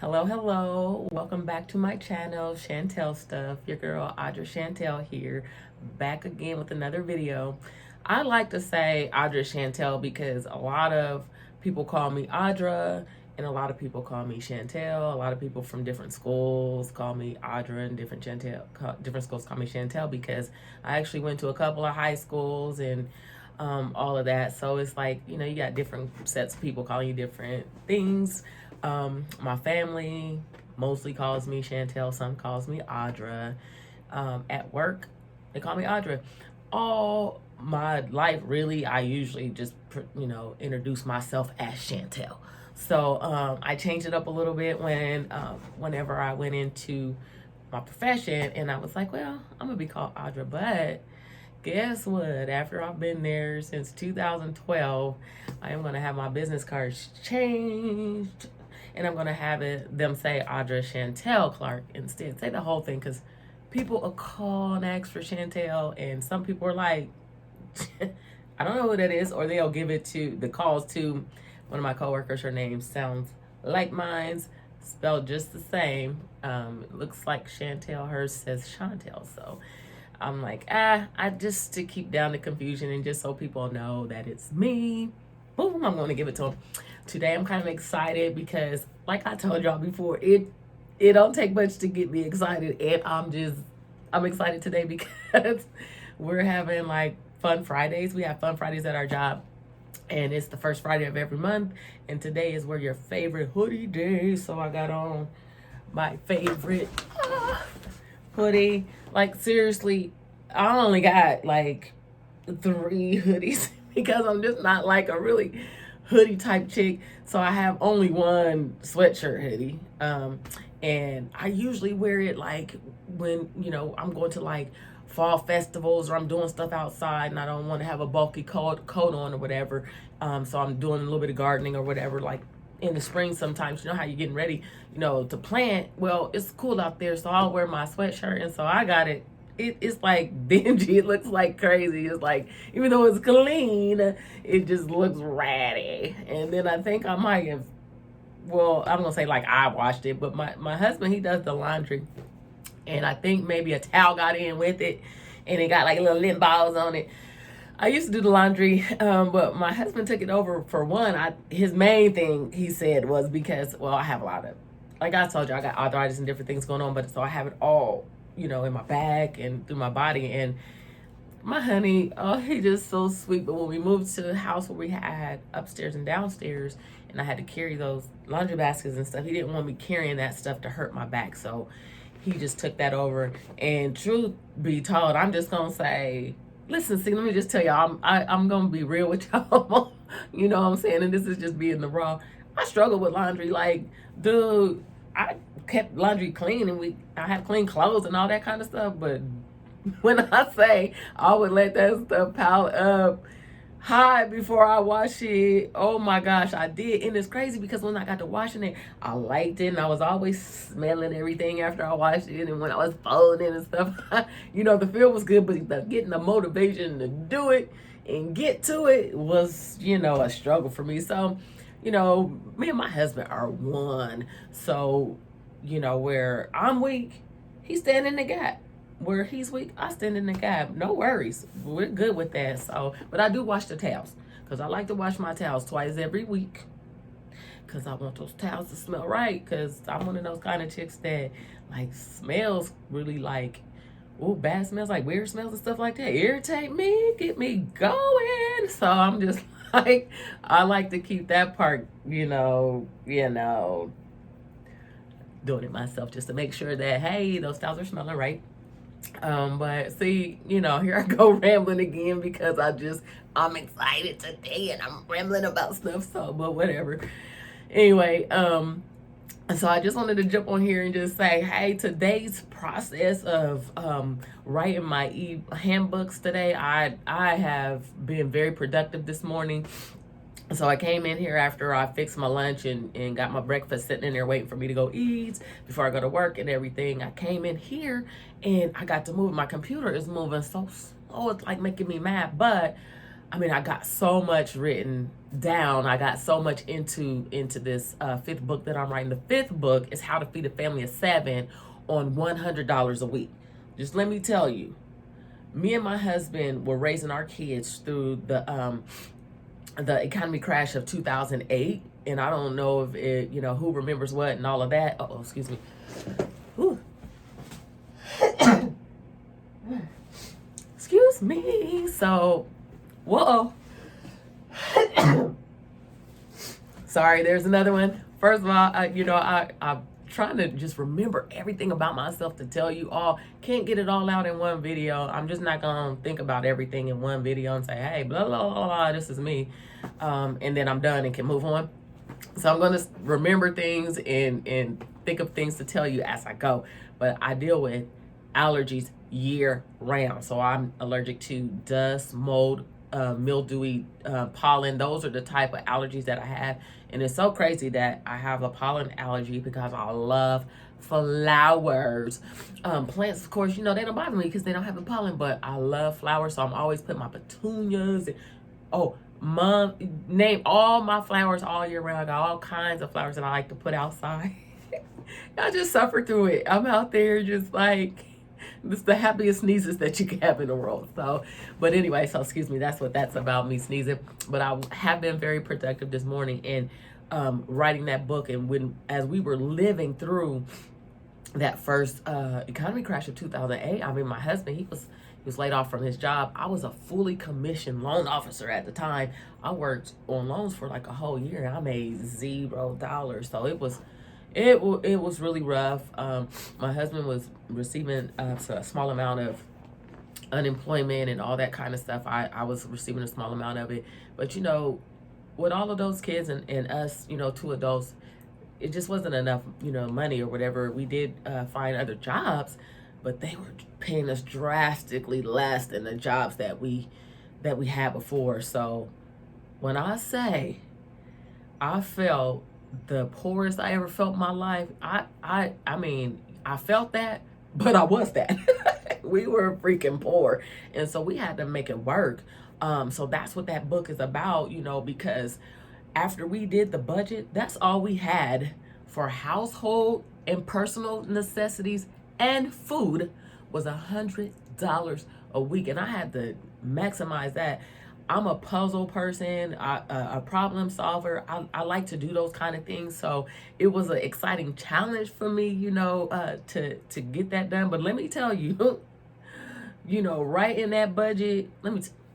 Hello, hello. Welcome back to my channel, Chantel Stuff. Your girl, Audra Chantel here, back again with another video. I like to say Audra Chantel because a lot of people call me Audra and a lot of people call me Chantel. A lot of people from different schools call me Audra and different schools call me Chantel because I actually went to a couple of high schools and all of that. So it's like, you got different sets of people calling you different things. My family mostly calls me Chantel. Some calls me Audra. At work, they call me Audra. All my life, really, I usually just, introduce myself as Chantel. So I changed it up a little bit whenever I went into my profession, and I was like, well, I'm gonna be called Audra, but guess what? After I've been there since 2012, I am going to have my business cards changed. And I'm going to have them say Audra Chantel Clark instead. Say the whole thing because people will call and ask for Chantel. And some people are like, I don't know who that is. Or they'll give it to the calls to one of my coworkers. Her name sounds like mine's, spelled just the same. It looks like Chantel. Hers says Chantel. So I'm like, I just to keep down the confusion and just so people know that it's me. Boom, I'm going to give it to them. Today I'm kind of excited because, like I told y'all before, it don't take much to get me excited, and I'm excited today because we're having like fun Fridays. We have fun Fridays at our job, and it's the first Friday of every month. And today is where your favorite hoodie day. So I got on my favorite hoodie. Like, seriously, I only got like 3 hoodies because I'm just not like a really hoodie type chick. So I have only one sweatshirt hoodie. And I usually wear it like when, I'm going to like fall festivals or I'm doing stuff outside and I don't want to have a bulky coat on or whatever. So I'm doing a little bit of gardening or whatever, like in the spring sometimes, how you're getting ready, to plant. Well, it's cool out there, so I'll wear my sweatshirt. And so I got it. It's like dingy. It looks like crazy. It's like, even though it's clean, it just looks ratty. And then I think I might have, well, I'm going to say like I washed it, but my husband, he does the laundry. And I think maybe a towel got in with it and it got like little lint balls on it. I used to do the laundry, but my husband took it over for one. His main thing, he said, was because, well, I have a lot of, like I told you, I got arthritis and different things going on, but so I have it all, in my back and through my body. And my honey, oh, he just so sweet. But when we moved to the house where we had upstairs and downstairs, and I had to carry those laundry baskets and stuff, he didn't want me carrying that stuff to hurt my back. So he just took that over. And truth be told, I'm just going to say, listen, see, let me just tell y'all, I'm going to be real with y'all. You know what I'm saying? And this is just being the raw. I struggle with laundry. Like, dude, I kept laundry clean and I had clean clothes and all that kind of stuff. But when I say I would let that stuff pile up high before I wash it, oh my gosh, I did. And it's crazy because when I got to washing it, I liked it and I was always smelling everything after I washed it. And when I was folding and stuff, the feel was good, but getting the motivation to do it and get to it was, a struggle for me. So, me and my husband are one. So, where I'm weak, he's standing in the gap. Where he's weak, I stand in the gap. No worries. We're good with that. So, but I do wash the towels because I like to wash my towels twice every week because I want those towels to smell right, because I'm one of those kind of chicks that like smells really like, oh, bad smells, like weird smells and stuff like that irritate me, get me going. So I'm just like, I like to keep that part, doing it myself just to make sure that, hey, those towels are smelling right. But see, here I go rambling again because I'm excited today and I'm rambling about stuff. So, but whatever. Anyway, so I just wanted to jump on here and just say, hey, today's process of writing my handbooks today, I have been very productive this morning. So I came in here after I fixed my lunch and got my breakfast sitting in there waiting for me to go eat before I go to work and everything. I came in here and I got to move. My computer is moving so slow. It's like making me mad. But I mean, I got so much written down. I got so much into this fifth book that I'm writing. The fifth book is How to Feed a Family of 7 on $100 a week. Just let me tell you, me and my husband were raising our kids through the economy crash of 2008, and I don't know if it, who remembers what and all of that. Oh, excuse me. Ooh. Excuse me. So, whoa. Sorry, there's another one. First of all, I'm trying to just remember everything about myself to tell you all. Can't get it all out in one video. I'm just not going to think about everything in one video and say, hey, blah, blah, blah, blah, this is me. And then I'm done and can move on. So I'm going to remember things and think of things to tell you as I go. But I deal with allergies year round. So I'm allergic to dust, mold, mildewy, pollen. Those are the type of allergies that I have. And it's so crazy that I have a pollen allergy because I love flowers. Plants, of course, they don't bother me because they don't have the pollen, but I love flowers. So I'm always putting my petunias. Name all my flowers all year round. I got all kinds of flowers that I like to put outside. I just suffer through it. I'm out there just like, it's the happiest sneezes that you can have in the world. So, but anyway, so excuse me, that's about me sneezing. But I have been very productive this morning in writing that book. And as we were living through that first economy crash of 2008, I mean, my husband, he was laid off from his job. I was a fully commissioned loan officer at the time. I worked on loans for like a whole year, and I made $0. So it was really rough. My husband was receiving a small amount of unemployment and all that kind of stuff. I was receiving a small amount of it. But, with all of those kids and us, 2 adults, it just wasn't enough, money or whatever. We did find other jobs, but they were paying us drastically less than the jobs that we had before. So when I say I felt the poorest I ever felt in my life, I mean, I felt that, but I was that. We were freaking poor. And so we had to make it work. So that's what that book is about, because after we did the budget, that's all we had for household and personal necessities and food was $100 a week. And I had to maximize that. I'm a puzzle person, a problem solver. I like to do those kind of things. So it was an exciting challenge for me, to get that done. But let me tell you, right in that budget,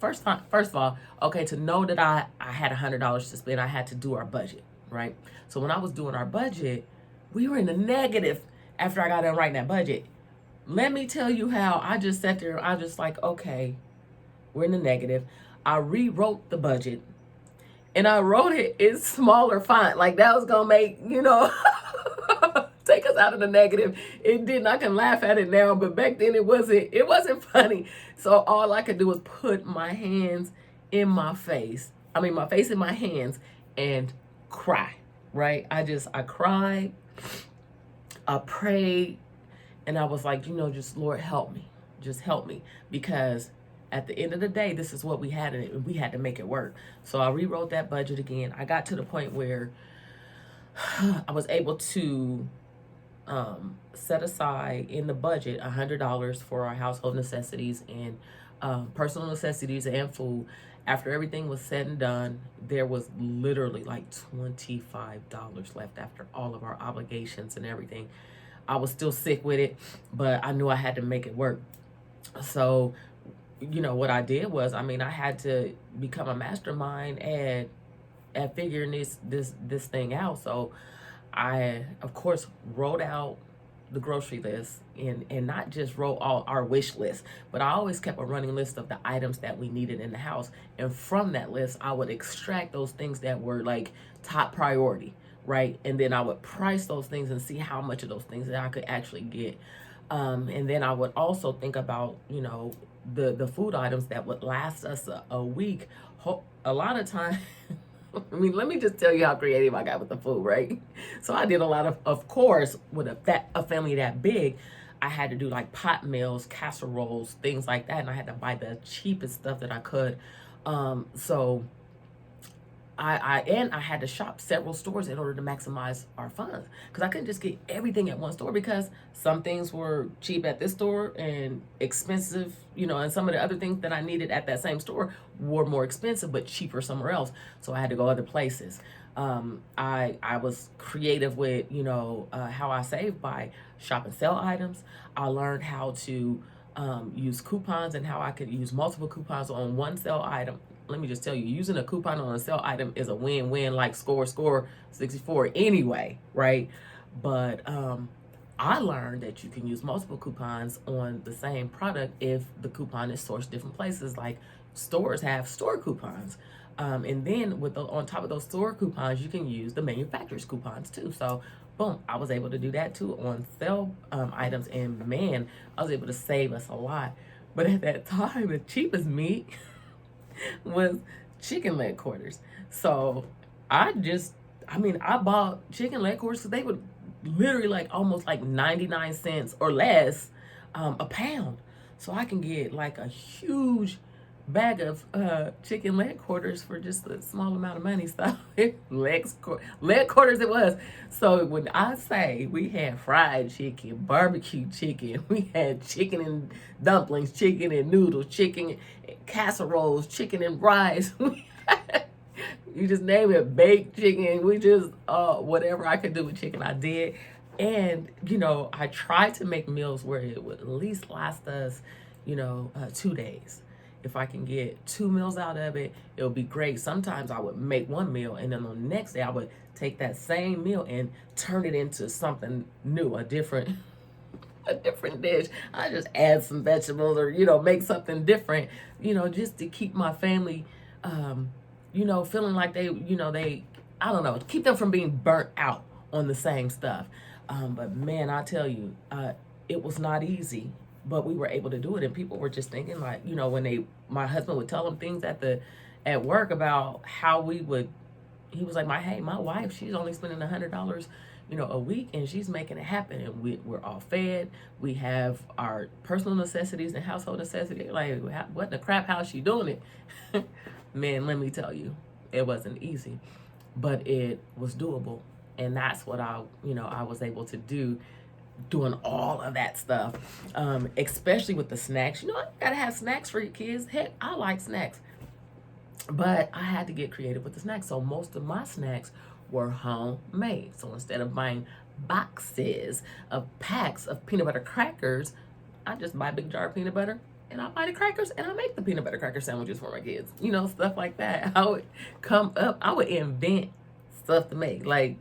first of all, okay, to know that I had $100 to spend, I had to do our budget, right? So when I was doing our budget, we were in the negative after I got done writing that budget. Let me tell you how I just sat there. I just like, okay, we're in the negative. I rewrote the budget and I wrote it in smaller font. Like that was going to make, take us out of the negative. It didn't. I can laugh at it now, but back then it wasn't funny. So all I could do was put my hands in my face. I mean, my face in my hands and cry, right? I cried, I prayed, and I was like, just Lord, help me. Just help me. Because at the end of the day, this is what we had, and we had to make it work. So I rewrote that budget again. I got to the point where I was able to set aside in the budget $100 for our household necessities and personal necessities and food. After everything was said and done, there was literally like $25 left after all of our obligations and everything. I was still sick with it, but I knew I had to make it work. So, what I did was, I had to become a mastermind at figuring this thing out. So I, of course, wrote out the grocery list and not just wrote all our wish list, but I always kept a running list of the items that we needed in the house. And from that list, I would extract those things that were like top priority, right? And then I would price those things and see how much of those things that I could actually get. And then I would also think about, the food items that would last us a week. A lot of time, let me just tell you how creative I got with the food, right? So I did a lot of course, with a family that big, I had to do like pot meals, casseroles, things like that. And I had to buy the cheapest stuff that I could. So I had to shop several stores in order to maximize our funds, because I couldn't just get everything at one store, because some things were cheap at this store and expensive, and some of the other things that I needed at that same store were more expensive but cheaper somewhere else. So I had to go other places. I was creative with how I saved by shop and sell items. I learned how to use coupons and how I could use multiple coupons on one sell item. Let me just tell you, using a coupon on a sell item is a win-win, like score 64 anyway, right? But I learned that you can use multiple coupons on the same product if the coupon is sourced different places. Like stores have store coupons. And then on top of those store coupons, you can use the manufacturer's coupons too. So boom, I was able to do that too on sell items, and man, I was able to save us a lot. But at that time, the cheapest meat was chicken leg quarters. So I bought chicken leg quarters because they would literally like almost like 99 cents or less a pound. So I can get like a huge bag of chicken leg quarters for just a small amount of money. So leg quarters it was. So when I say we had fried chicken, barbecue chicken, we had chicken and dumplings, chicken and noodles, chicken and casseroles, chicken and rice. You just name it, baked chicken. We just whatever I could do with chicken, I did. And I tried to make meals where it would at least last us 2 days. If I can get 2 meals out of it, it'll be great. Sometimes I would make one meal, and then on the next day I would take that same meal and turn it into something new, a different dish. I just add some vegetables or make something different, just to keep my family feeling like they I don't know, keep them from being burnt out on the same stuff. But man, I tell you, it was not easy, but we were able to do it. And people were just thinking like, when my husband would tell them things at work about how he was like, my wife, she's only spending $100, a week, and she's making it happen. And we're all fed. We have our personal necessities and household necessities. Like, what in the crap, how's she doing it? Man, let me tell you, it wasn't easy, but it was doable. And that's what I was able to do, doing all of that stuff, especially with the snacks. You gotta have snacks for your kids. Heck, I like snacks, but I had to get creative with the snacks. So most of my snacks were homemade. So instead of buying boxes of packs of peanut butter crackers, I just buy a big jar of peanut butter, and I buy the crackers, and I make the peanut butter cracker sandwiches for my kids. Stuff like that. I would invent stuff to make. Like,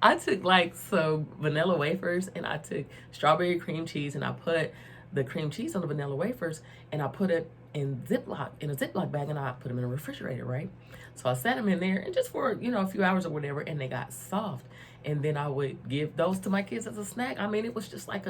I took like some vanilla wafers, and I took strawberry cream cheese, and I put the cream cheese on the vanilla wafers, and I put it in a Ziploc bag, and I put them in a refrigerator, right? So I set them in there, and just for a few hours or whatever, and they got soft. And then I would give those to my kids as a snack. I mean, it was just like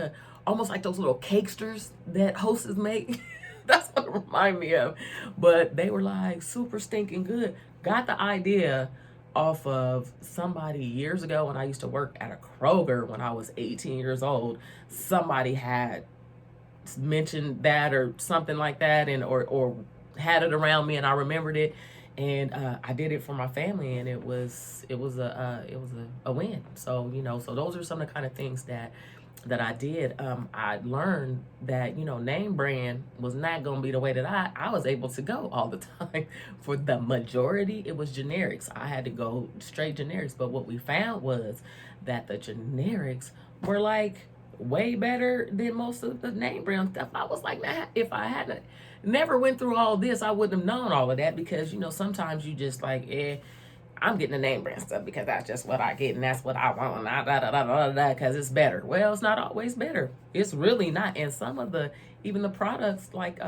almost like those little cakesters that Hostess make. That's what it reminded me of. But they were like super stinking good. Got the idea off of somebody years ago when I used to work at a Kroger when I was 18 years old. Somebody had mentioned that or something like that, and or had it around me, and I remembered it, and I did it for my family, and it was a win. So so those are some of the kind of things that I did. I learned that name brand was not going to be the way that I was able to go all the time. For the majority, it was generics. I had to go straight generics. But what we found was that the generics were like way better than most of the name brand stuff. I was like, nah, if I hadn't never went through all this, I wouldn't have known all of that, because sometimes you just like, I'm getting the name brand stuff because that's just what I get, and that's what I want, because it's better. Well, it's not always better. It's really not. And some of even the products like